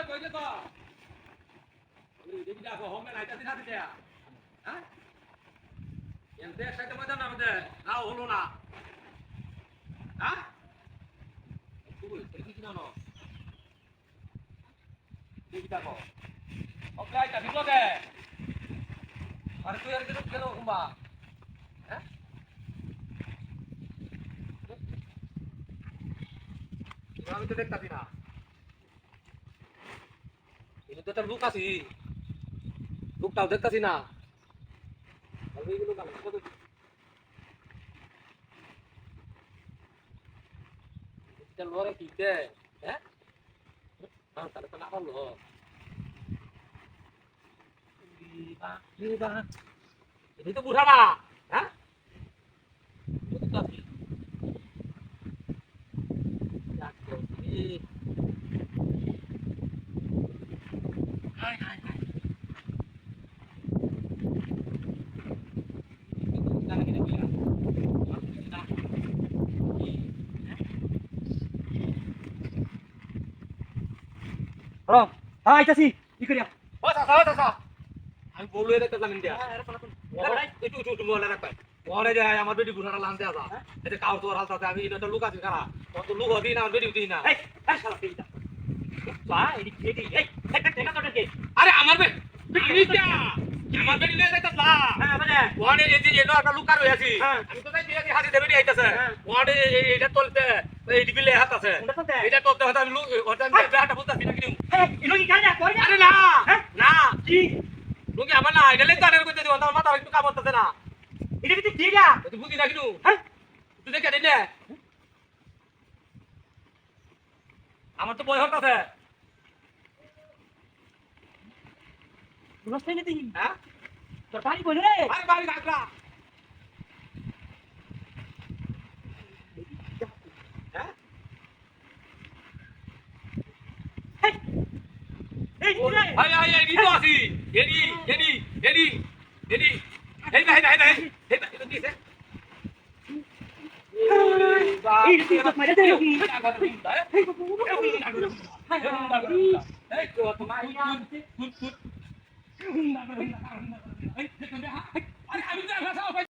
কইলে তো ওই দেখি দেখো হোমে লাইটাতে থাকে দেয়া হ্যাঁ এমতে একসাথে মজা না আমাদের নাও হলো না হ্যাঁ তুই দেখি কি না দেখি দেখো ওকে আইতা বিপদে আরে তুই আর কেন কুম্বা হ্যাঁ আমি তো দেখতাছি না এটা তো একটা লুক আছি লুকটাও দেখতাছি না এইগুলো কাম এটা লরে কি দে হ্যাঁ তাহলে তো না হলো বাহ এটা তো বুঝা না হ্যাঁ হ্যালো হ্যাঁ আইতাছি কি করিয়া আমি বললো দেখতেছিলাম ইন্ডিয়া একটু মনে রাখবেন মনে যায় আমার বেটি বুড়াটা লানতে আসা এটা কাউ তোর হালতাতে আমি এটা লুক আছি খারাপ তো লুক হবি না আমার বেটি উঠি না আরে আমার বেটি আমার বেটি নিয়ে যাইতাছ ওয়ানে এই যে এটা একটা লুকার হয়ে আছি আমি তো যাই দিয়ে হাসি দেবেনি আইতাছে ওয়ানে এটা চলতে এই ডিবিলে হাত আছে এটা চলতে হয়তো আমি লুক ওটা আমি ব্যাটা বুঝতাছি না কিনু আরে না না কি লুকি আমার না এটা লেগে আনার কইতে দিও আমার মাথা একটু কাম করতেছে না এটা কি ঠিক না তুই বুঝি না কিনু হ্যাঁ তুই দেখে দিলে আমার তো ভয় হতাছে বুঝতে না তুই হ্যাঁ তোর বাড়ি কই রে আরে বাড়ি কাকড়া হ্যাঁ এই রে আই আই আই দিতো আসি এডি এডি এডি এডি এই ভাই ভাই ভাই এই ভাই দিছে এই তুই তো মাইরা দে কি এই তো তোমার আরে আমি